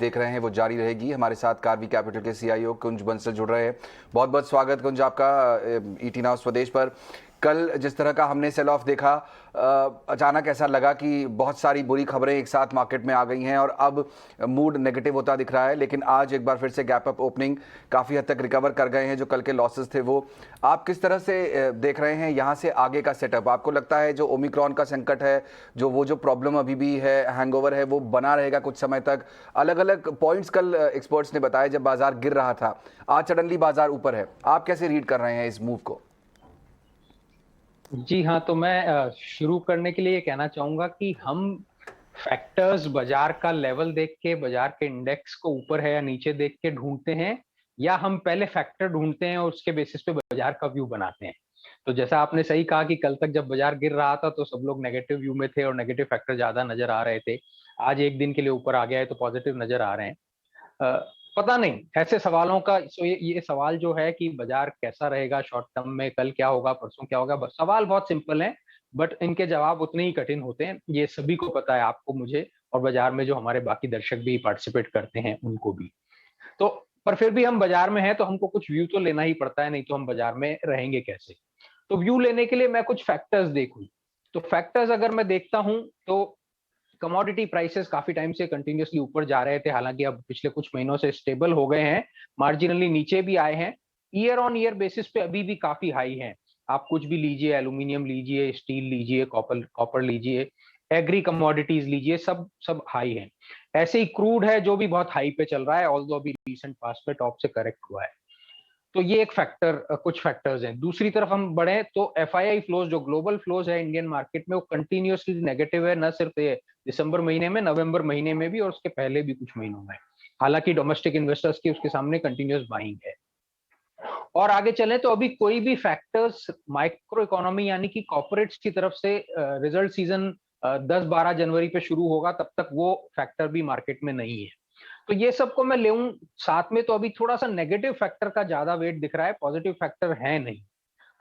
देख रहे हैं वो जारी रहेगी। हमारे साथ कार्वी कैपिटल के सीईओ कुंज बंसल जुड़ रहे हैं। बहुत बहुत स्वागत कुंज आपका ईटी नाउ स्वदेश पर। कल जिस तरह का हमने सेल ऑफ देखा, अचानक ऐसा लगा कि बहुत सारी बुरी खबरें एक साथ मार्केट में आ गई हैं और अब मूड नेगेटिव होता दिख रहा है। लेकिन आज एक बार फिर से गैप अप ओपनिंग, काफ़ी हद तक रिकवर कर गए हैं जो कल के लॉसेस थे वो। आप किस तरह से देख रहे हैं यहाँ से आगे का सेटअप? आपको लगता है जो ओमिक्रॉन का संकट है, जो प्रॉब्लम अभी भी है, हैंगओवर है, वो बना रहेगा कुछ समय तक? अलग अलग पॉइंट्स कल एक्सपर्ट्स ने बताया जब बाजार गिर रहा था, आज सडनली बाजार ऊपर है। आप कैसे रीड कर रहे हैं इस मूव को? जी हाँ, तो मैं शुरू करने के लिए ये कहना चाहूंगा कि हम फैक्टर्स बाजार का लेवल देख के, बाजार के इंडेक्स को ऊपर है या नीचे देख के ढूंढते हैं, या हम पहले फैक्टर ढूंढते हैं और उसके बेसिस पे बाजार का व्यू बनाते हैं। तो जैसा आपने सही कहा कि कल तक जब बाजार गिर रहा था तो सब लोग नेगेटिव व्यू में थे और नेगेटिव फैक्टर ज्यादा नजर आ रहे थे। आज एक दिन के लिए ऊपर आ गया है तो पॉजिटिव नजर आ रहे हैं। पता नहीं, ऐसे सवालों का ये सवाल जो है कि बाजार कैसा रहेगा शॉर्ट टर्म में, कल क्या होगा, परसों क्या होगा, सवाल बहुत सिंपल है, बट इनके जवाब उतने ही कठिन होते हैं। ये सभी को पता है, आपको, मुझे, और बाजार में जो हमारे बाकी दर्शक भी पार्टिसिपेट करते हैं उनको भी। तो पर फिर भी हम बाजार में हैं तो हमको कुछ व्यू तो लेना ही पड़ता है, नहीं तो हम बाजार में रहेंगे कैसे। तो व्यू लेने के लिए मैं कुछ फैक्टर्स देखूं। तो फैक्टर्स अगर मैं देखता हूं तो कमोडिटी प्राइसेस काफी टाइम से कंटिन्यूअसली ऊपर जा रहे थे, हालांकि अब पिछले कुछ महीनों से स्टेबल हो गए हैं, मार्जिनली नीचे भी आए हैं। ईयर ऑन ईयर बेसिस पे अभी भी काफी हाई हैं। आप कुछ भी लीजिए, एल्यूमिनियम लीजिए, स्टील लीजिए, कॉपर लीजिए, एग्री कमोडिटीज लीजिए, सब सब हाई हैं। ऐसे ही क्रूड है जो भी बहुत हाई पे चल रहा है, ऑल्दो अभी रिसेंट पास्ट में टॉप से करेक्ट हुआ है। तो ये एक फैक्टर, कुछ फैक्टर्स हैं। दूसरी तरफ हम बढ़े तो एफआईआई फ्लोज, जो ग्लोबल फ्लोज है इंडियन मार्केट में, वो कंटिन्यूअसली नेगेटिव है, न सिर्फ ये दिसंबर महीने में, नवंबर महीने में भी, और उसके पहले भी कुछ महीनों में। हालांकि डोमेस्टिक इन्वेस्टर्स की उसके सामने कंटिन्यूअस बाइंग है। और आगे चले तो अभी कोई भी फैक्टर्स माइक्रो इकोनॉमी यानी कि कॉर्पोरेट्स की तरफ से रिजल्ट सीजन 10-12 जनवरी पे शुरू होगा, तब तक वो फैक्टर भी मार्केट में नहीं है। तो ये सबको मैं लेऊं साथ में, तो अभी थोड़ा सा नेगेटिव फैक्टर का ज्यादा वेट दिख रहा है, पॉजिटिव फैक्टर है नहीं।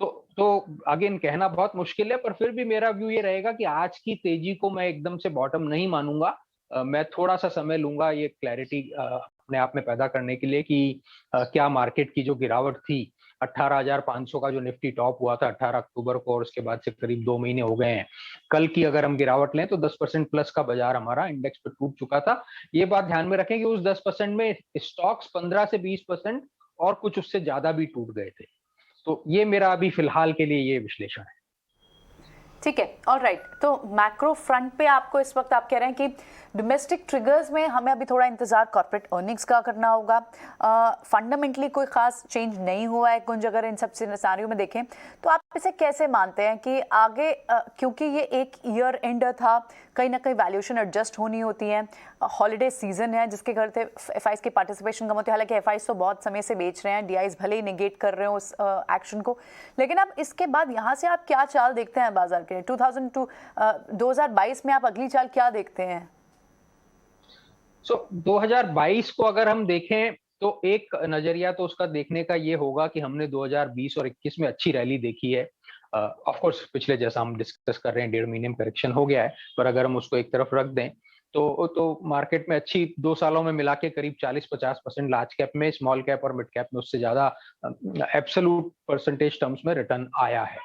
तो अगेन कहना बहुत मुश्किल है, पर फिर भी मेरा व्यू ये रहेगा कि आज की तेजी को मैं एकदम से बॉटम नहीं मानूंगा। मैं थोड़ा सा समय लूंगा ये क्लैरिटी अपने आप में पैदा करने के लिए कि क्या मार्केट की जो गिरावट थी, 18,500 का जो निफ्टी टॉप हुआ था 18 अक्टूबर को, और उसके बाद से करीब 2 महीने हो गए हैं, कल की अगर हम गिरावट लें तो 10% प्लस का बाजार हमारा इंडेक्स पे टूट चुका था। ये बात ध्यान में रखें कि उस 10% में स्टॉक्स 15 से 20% और कुछ उससे ज्यादा भी टूट गए थे। तो ये मेरा अभी फिलहाल के लिए ये विश्लेषण है। ठीक है, ऑल राइट। तो मैक्रो फ्रंट पे आपको इस वक्त आप कह रहे हैं कि डोमेस्टिक ट्रिगर्स में हमें अभी थोड़ा इंतजार कॉर्पोरेट अर्निंग्स का करना होगा। फंडामेंटली कोई खास चेंज नहीं हुआ है कुंज, अगर इन सब सिनेरियो में देखें तो आप इसे कैसे मानते हैं कि आगे, क्योंकि ये एक ईयर एंड था, कहीं ना कहीं वैल्यूएशन एडजस्ट होनी होती है, हॉलीडे सीजन है जिसके करते एफआईज की पार्टिसिपेशन कम होती है। हालांकि एफआईज तो बहुत समय से बेच रहे हैं, डीआईज भले ही निगेट कर रहे हो उस एक्शन को, लेकिन अब इसके बाद यहाँ से आप क्या चाल देखते हैं बाजार के? 2022 में आप अगली चाल क्या देखते हैं? 2022 को अगर हम देखें तो एक नजरिया तो उसका देखने का ये होगा कि हमने 2020 और 21 में अच्छी रैली देखी है। ऑफ कोर्स पिछले, जैसा हम डिस्कस कर रहे हैं, 1.5 महीने में करेक्शन हो गया है, पर अगर हम उसको एक तरफ रख दें तो मार्केट में अच्छी 2 सालों में मिला के करीब 40-50% लार्ज कैप में, स्मॉल कैप और मिड कैप में उससे ज्यादा एब्सोल्यूट परसेंटेज टर्म्स में रिटर्न आया है।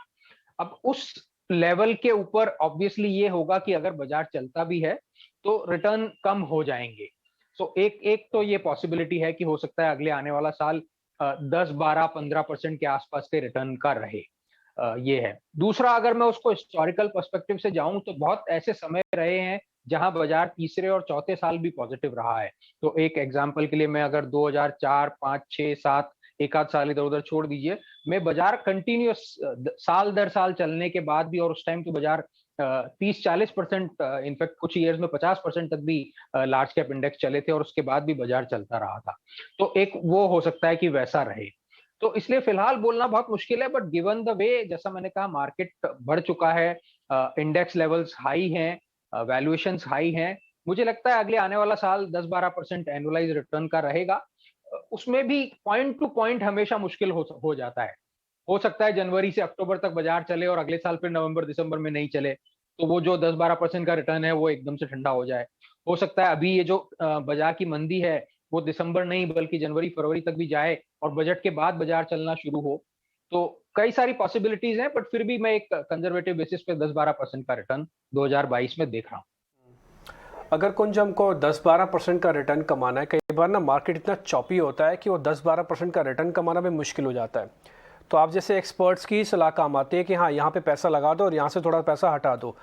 अब उस लेवल के ऊपर ऑब्वियसली ये होगा कि अगर बाजार चलता भी है तो रिटर्न कम हो जाएंगे। सो एक एक तो ये पॉसिबिलिटी है कि हो सकता है अगले आने वाला साल 10-12-15% के आसपास के रिटर्न का रहे। ये है। दूसरा, अगर मैं उसको हिस्टोरिकल पर्सपेक्टिव से जाऊं तो बहुत ऐसे समय रहे हैं जहां बाजार तीसरे और चौथे साल भी पॉजिटिव रहा है। तो एक एग्जांपल के लिए मैं अगर 2004, 5, 6, 7, एक आध साल इधर उधर छोड़ दीजिए, मैं बाजार कंटिन्यूअस साल दर साल चलने के बाद भी, और उस टाइम तो बाजार 30-40%, इनफैक्ट कुछ ईयर्स में 50% तक भी लार्ज कैप इंडेक्स चले थे, और उसके बाद भी बाजार चलता रहा था। तो एक वो हो सकता है कि वैसा रहे। तो इसलिए फिलहाल बोलना बहुत मुश्किल है, बट गिवन द वे, जैसा मैंने कहा, मार्केट बढ़ चुका है, इंडेक्स लेवल्स हाई हैं, वैल्यूएशंस हाई हैं, मुझे लगता है अगले आने वाला साल 10-12% एनुअलाइज रिटर्न का रहेगा। उसमें भी पॉइंट टू पॉइंट हमेशा मुश्किल हो जाता है। हो सकता है जनवरी से अक्टूबर तक बाजार चले और अगले साल फिर नवंबर दिसंबर में नहीं चले, तो वो जो 10-12% का रिटर्न है वो एकदम से ठंडा हो जाए। हो सकता है अभी ये जो बाजार की मंदी है वो दिसंबर नहीं बल्कि जनवरी फरवरी तक भी जाए और बजट के बाद बाजार चलना शुरू हो। तो कई सारी पॉसिबिलिटीज हैं, बट फिर भी मैं एक कंजर्वेटिव बेसिस पे 10-12% का रिटर्न 2022 में देख रहा हूँ। अगर कुंज हमको 10-12% का रिटर्न कमाना है, कई बार ना मार्केट इतना चॉपी होता है कि वो 10-12% का रिटर्न कमाना भी मुश्किल हो जाता है। तो आप जैसे एक्सपर्ट्स की सलाह काम आती है कि हाँ यहाँ पे पैसा लगा दो और यहाँ से थोड़ा पैसा हटा दो।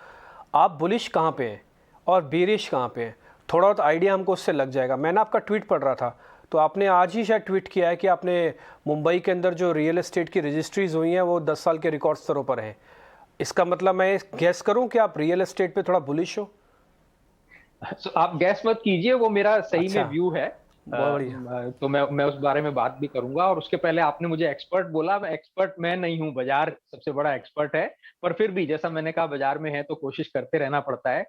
आप बुलिश कहाँ पे हैं और बेरिश कहाँ पे हैं, थोड़ा बहुत आइडिया हमको उससे लग जाएगा। मैंने आपका ट्वीट पढ़ रहा था, तो आपने आज ही शायद ट्वीट किया है कि आपने मुंबई के अंदर जो रियल एस्टेट की रजिस्ट्रीज हुई हैं वो 10 साल के रिकॉर्ड स्तरों पर हैं। इसका मतलब मैं गैस करूं कि आप रियल एस्टेट पे थोड़ा बुलिश हो? आप गैस मत कीजिए, वो मेरा सही अच्छा, में व्यू है। बहुत बढ़िया। तो मैं उस बारे में बात भी करूंगा। और उसके पहले आपने मुझे एक्सपर्ट बोला, मैं एक्सपर्ट मैं नहीं हूं, बाजार सबसे बड़ा एक्सपर्ट है। पर फिर भी जैसा मैंने कहा बाजार में है तो कोशिश करते रहना पड़ता है।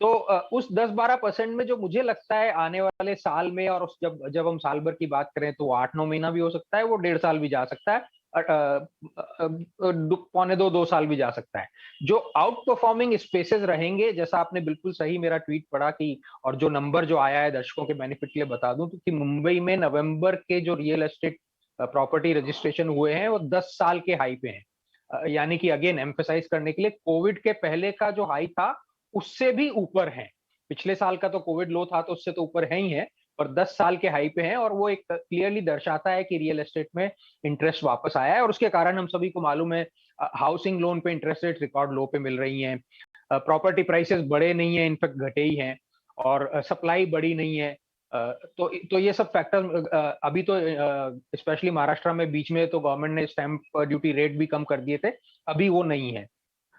तो उस 10-12% में जो मुझे लगता है आने वाले साल में, और उस जब जब हम साल भर की बात करें तो 8-9 महीना भी हो सकता है, वो 1.5 साल भी जा सकता है, 1.25-2 साल भी जा सकता है। जो आउट परफॉर्मिंग स्पेसेस रहेंगे, जैसा आपने बिल्कुल सही मेरा ट्वीट पढ़ा कि, और जो नंबर जो आया है दर्शकों के बेनिफिट के लिए बता दूं तो, कि मुंबई में नवंबर के जो रियल एस्टेट प्रॉपर्टी रजिस्ट्रेशन हुए हैं वो 10 साल के हाई पे हैं। यानी कि अगेन एम्फेसाइज करने के लिए, कोविड के पहले का जो हाई था उससे भी ऊपर है। पिछले साल का तो कोविड लो था तो उससे तो ऊपर है ही है, पर 10 साल के हाई पे हैं। और वो एक क्लियरली दर्शाता है कि रियल एस्टेट में इंटरेस्ट वापस आया है, और उसके कारण हम सभी को मालूम है हाउसिंग लोन पे इंटरेस्ट रेट रिकॉर्ड लो पे मिल रही हैं, प्रॉपर्टी प्राइसेस बढ़े नहीं है, इनफैक्ट घटे ही हैं, और सप्लाई बढ़ी नहीं है। तो ये सब फैक्टर्स अभी तो स्पेशली महाराष्ट्र में बीच में तो गवर्नमेंट ने स्टैंप ड्यूटी रेट भी कम कर दिए थे, अभी वो नहीं है।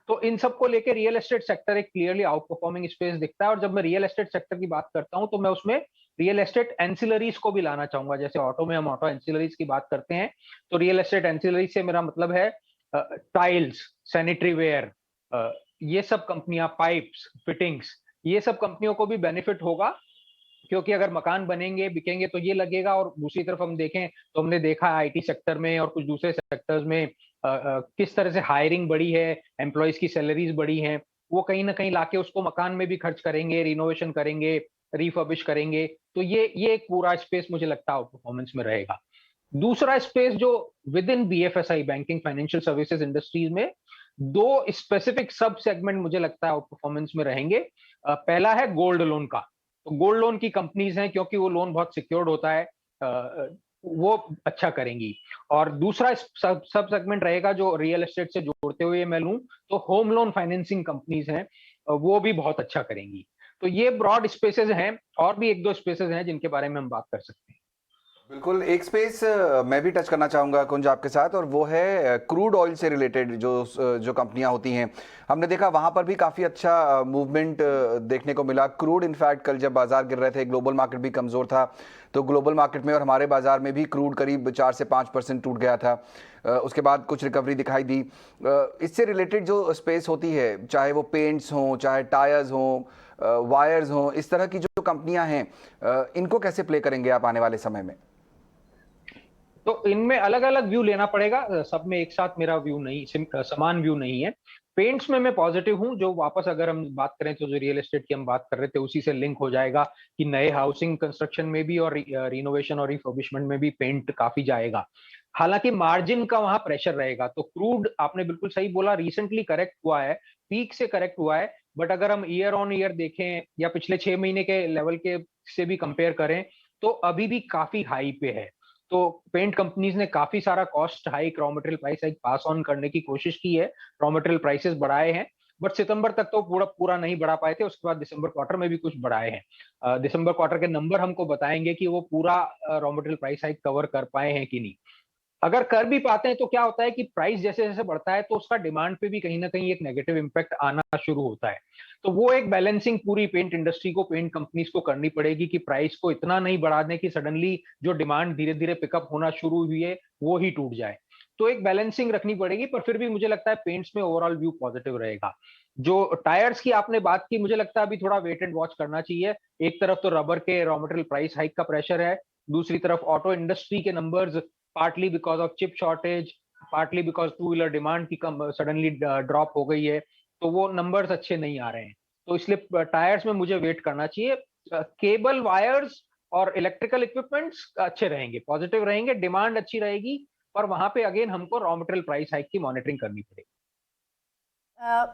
तो इन सबको लेके रियल एस्टेट सेक्टर एक क्लियरली आउट परफॉर्मिंग स्पेस दिखता है। और जब मैं रियल एस्टेट सेक्टर की बात करता हूं तो मैं उसमें रियल एस्टेट एंसिलरीज को भी लाना चाहूंगा। जैसे ऑटो में हम ऑटो एंसिलरीज की बात करते हैं, तो रियल एस्टेट एंसिलरीज से मेरा मतलब है टाइल्स, सैनिटरी वेयर, ये सब कंपनियां, पाइप्स, फिटिंग्स, ये सब कंपनियों को भी बेनिफिट होगा। क्योंकि अगर मकान बनेंगे बिकेंगे तो ये लगेगा। और दूसरी तरफ हम देखें तो हमने देखा आईटी सेक्टर में और कुछ दूसरे सेक्टर्स में किस तरह से हायरिंग बढ़ी है, एम्प्लॉयज की सैलरीज बढ़ी हैं, वो कहीं ना कहीं लाके उसको मकान में भी खर्च करेंगे, रिनोवेशन करेंगे, रिफर्बिश करेंगे। तो ये एक पूरा स्पेस मुझे लगता है परफॉर्मेंस में रहेगा। दूसरा स्पेस जो with in BFSI, banking financial services industries में, दो स्पेसिफिक सब सेगमेंट मुझे लगता है आउट परफॉर्मेंस में रहेंगे। पहला है गोल्ड लोन का। तो गोल्ड लोन की कंपनीज हैं, क्योंकि वो लोन बहुत सिक्योर्ड होता है, वो अच्छा करेंगी। और दूसरा सब सेगमेंट रहेगा जो रियल एस्टेट से जोड़ते हुए मैं लूं तो होम लोन फाइनेंसिंग कंपनीज हैं, वो भी बहुत अच्छा करेंगी। तो ये ब्रॉड स्पेसेस हैं, और भी एक दो स्पेसेस हैं जिनके बारे में हम बात कर सकते हैं। बिल्कुल, एक स्पेस मैं भी टच करना चाहूँगा कुंज आपके साथ, और वो है क्रूड ऑयल से रिलेटेड जो कंपनियां होती हैं। हमने देखा वहाँ पर भी काफ़ी अच्छा मूवमेंट देखने को मिला। क्रूड इनफैक्ट कल जब बाजार गिर रहे थे, ग्लोबल मार्केट भी कमज़ोर था, तो ग्लोबल मार्केट में और हमारे बाजार में भी क्रूड करीब 4 से 5% टूट गया था। उसके बाद कुछ रिकवरी दिखाई दी। इससे रिलेटेड जो स्पेस होती है, चाहे वो पेंट्स हों, चाहे टायर्स हों, वायर्स हों, इस तरह की जो कंपनियां हैं, इनको कैसे प्ले करेंगे आप आने वाले समय में? तो इनमें अलग अलग व्यू लेना पड़ेगा, सब में एक साथ मेरा व्यू नहीं, समान व्यू नहीं है। पेंट्स में मैं पॉजिटिव हूं, जो वापस अगर हम बात करें तो जो रियल एस्टेट की हम बात कर रहे थे उसी से लिंक हो जाएगा कि नए हाउसिंग कंस्ट्रक्शन में भी और रिनोवेशन और रिफर्बिशमेंट में भी पेंट काफी जाएगा। हालांकि मार्जिन का वहां प्रेशर रहेगा। तो क्रूड आपने बिल्कुल सही बोला, रिसेंटली करेक्ट हुआ है, पीक से करेक्ट हुआ है, बट अगर हम ईयर ऑन ईयर देखें या पिछले 6 महीने के लेवल के से भी कंपेयर करें तो अभी भी काफी हाई पे है। तो पेंट कंपनीज ने काफी सारा cost hike, raw material price hike pass on करने की कोशिश की है, रॉ मटेरियल प्राइसेस बढ़ाए हैं, बट सितंबर तक तो पूरा नहीं बढ़ा पाए थे। उसके बाद दिसंबर क्वार्टर में भी कुछ बढ़ाए हैं। दिसंबर क्वार्टर के नंबर हमको बताएंगे कि वो पूरा raw material price hike cover कर पाए हैं कि नहीं। अगर कर भी पाते हैं तो क्या होता है कि प्राइस जैसे जैसे बढ़ता है तो उसका डिमांड पे भी कहीं ना कहीं एक नेगेटिव इंपैक्ट आना शुरू होता है। तो वो एक बैलेंसिंग पूरी पेंट इंडस्ट्री को, पेंट कंपनीज को करनी पड़ेगी कि प्राइस को इतना नहीं बढ़ा दें कि सडनली जो डिमांड धीरे धीरे पिकअप होना शुरू हुई है वो ही टूट जाए। तो एक बैलेंसिंग रखनी पड़ेगी, पर फिर भी मुझे लगता है पेंट्स में ओवरऑल व्यू पॉजिटिव रहेगा। जो टायर्स की आपने बात की, मुझे लगता है अभी थोड़ा वेट एंड वॉच करना चाहिए। एक तरफ तो रबर के रॉ मटेरियल प्राइस हाइक का प्रेशर है, दूसरी तरफ ऑटो इंडस्ट्री के numbers, partly because of chip shortage, partly because two wheeler demand की कम सडनली ड्रॉप हो गई है, तो वो नंबर्स अच्छे नहीं आ रहे हैं। तो इसलिए टायर्स में मुझे वेट करना चाहिए। केबल वायर्स और इलेक्ट्रिकल इक्विपमेंट्स अच्छे रहेंगे, पॉजिटिव रहेंगे, डिमांड अच्छी रहेगी, पर वहां पे अगेन हमको रॉ मटेरियल प्राइस हाइक की मॉनिटरिंग करनी पड़ेगी।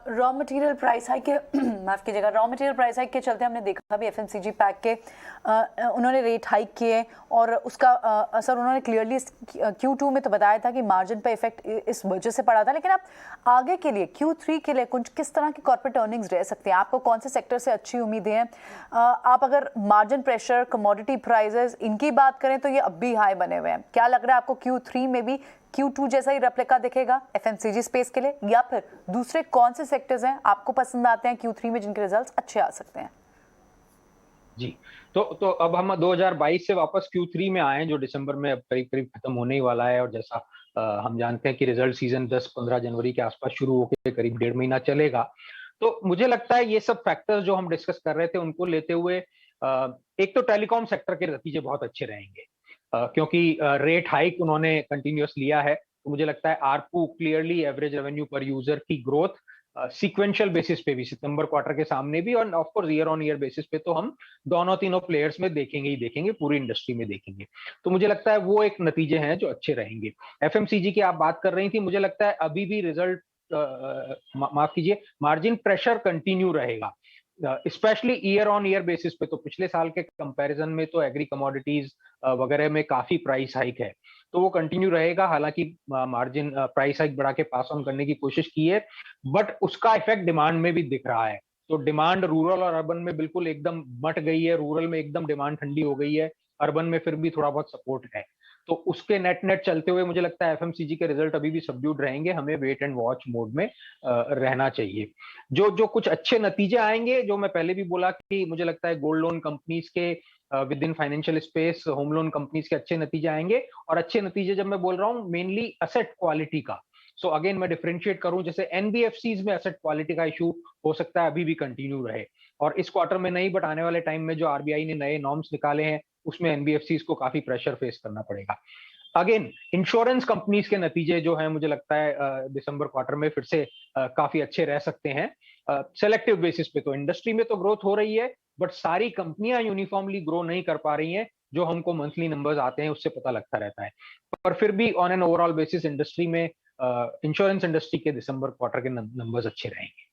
रॉ मटेरियल प्राइस हाइक के माफ़ कीजिएगा, रॉ मटेरियल प्राइस हाइक के चलते हमने देखा भी एफएमसीजी पैक के उन्होंने रेट हाइक किए और उसका असर उन्होंने क्लियरली Q2 में तो बताया था कि मार्जिन पे इफेक्ट इस वजह से पड़ा था, लेकिन आप आगे के लिए Q3 के लिए कुछ किस तरह की कॉर्पोरेट अर्निंग्स रह सकते हैं? आपको कौन से सेक्टर से अच्छी उम्मीदें हैं? आप अगर मार्जिन प्रेशर, कमोडिटी प्राइजेस इनकी बात करें तो ये अब भी हाई बने हुए हैं। क्या लग रहा है आपको Q3 में भी Q2 जैसा ही रेप्लिका दिखेगा एफएमसीजी स्पेस के लिए, या फिर दूसरे कौन से सेक्टर्स हैं आपको पसंद आते हैं Q3 में जिनके रिजल्ट्स अच्छे आ सकते हैं? जी, तो अब हम 2022 से वापस Q3 में आए हैं, जो दिसंबर में अब करीब करीब खत्म होने ही वाला है, और जैसा हम जानते हैं कि रिजल्ट सीजन 10-15 जनवरी के आसपास शुरू होकर करीब 1.5 महीना चलेगा। तो मुझे लगता है ये सब फैक्टर्स जो हम डिस्कस कर रहे थे उनको लेते हुए एक तो टेलीकॉम सेक्टर के नतीजे बहुत अच्छे रहेंगे, क्योंकि रेट हाइक उन्होंने कंटिन्यूअस लिया है। तो मुझे लगता है आरपू क्लियरली एवरेज रेवेन्यू पर यूजर की ग्रोथ सीक्वेंशियल बेसिस पे भी सितंबर क्वार्टर के सामने भी, और of course year on year basis पे तो हम दोनों तीनों प्लेयर्स में देखेंगे ही देखेंगे, पूरी इंडस्ट्री में देखेंगे। तो मुझे लगता है वो एक नतीजे हैं जो अच्छे रहेंगे। एफएमसीजी की आप बात कर रही थी, मुझे लगता है अभी भी रिजल्ट माफ कीजिए मार्जिन प्रेशर कंटिन्यू रहेगा, specially year on year basis पे। तो पिछले साल के कंपैरिजन में तो एग्री कमोडिटीज वगैरह में काफी प्राइस हाइक है, तो वो कंटिन्यू रहेगा। हालांकि मार्जिन प्राइस हाइक बढ़ा के पास ऑन करने की कोशिश की है, बट उसका इफेक्ट डिमांड में भी दिख रहा है। तो डिमांड रूरल और अर्बन में बिल्कुल एकदम मट गई है, रूरल में एकदम डिमांड ठंडी हो गई है, अर्बन में फिर भी थोड़ा बहुत सपोर्ट है। तो उसके नेट नेट चलते हुए मुझे लगता है एफएमसीजी के रिजल्ट अभी भी सबड्यूड रहेंगे, हमें वेट एंड वॉच मोड में रहना चाहिए। जो कुछ अच्छे नतीजे आएंगे, जो मैं पहले भी बोला कि मुझे लगता है गोल्ड लोन कंपनीज के with in financial space, home loan companies के अच्छे नतीजे आएंगे। और अच्छे नतीजे जब मैं बोल रहा हूँ मेनली असेट क्वालिटी का, सो अगेन मैं डिफरेंशिएट करूं, जैसे एनबीएफसीज में एसेट क्वालिटी का इशू हो सकता है अभी भी कंटिन्यू रहे, और इस क्वार्टर में नहीं बट आने वाले टाइम में जो आरबीआई ने नए नॉर्म्स निकाले हैं उसमें एनबीएफसीज को काफी प्रेशर फेस करना पड़ेगा। अगेन इंश्योरेंस कंपनीज के नतीजे जो हैं मुझे लगता है दिसंबर क्वार्टर में फिर से काफी अच्छे रह सकते हैं। सेलेक्टिव बेसिस पे तो इंडस्ट्री में तो ग्रोथ हो रही है, बट सारी कंपनियां यूनिफॉर्मली ग्रो नहीं कर पा रही हैं, जो हमको मंथली नंबर्स आते हैं उससे पता लगता रहता है। पर फिर भी on an overall basis industry में इंश्योरेंस इंडस्ट्री के दिसंबर क्वार्टर के नंबर्स अच्छे रहेंगे।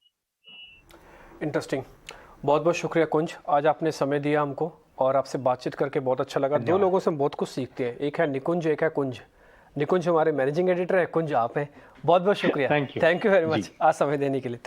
इंटरेस्टिंग, बहुत बहुत शुक्रिया कुंज, आज आपने समय दिया हमको और आपसे बातचीत करके बहुत अच्छा लगा। दो लोगों से हम बहुत कुछ सीखते हैं, एक है निकुंज, एक है कुंज। निकुंज हमारे मैनेजिंग एडिटर है, कुंज आप हैं। बहुत बहुत शुक्रिया, थैंक यू वेरी मच आज समय देने के लिए।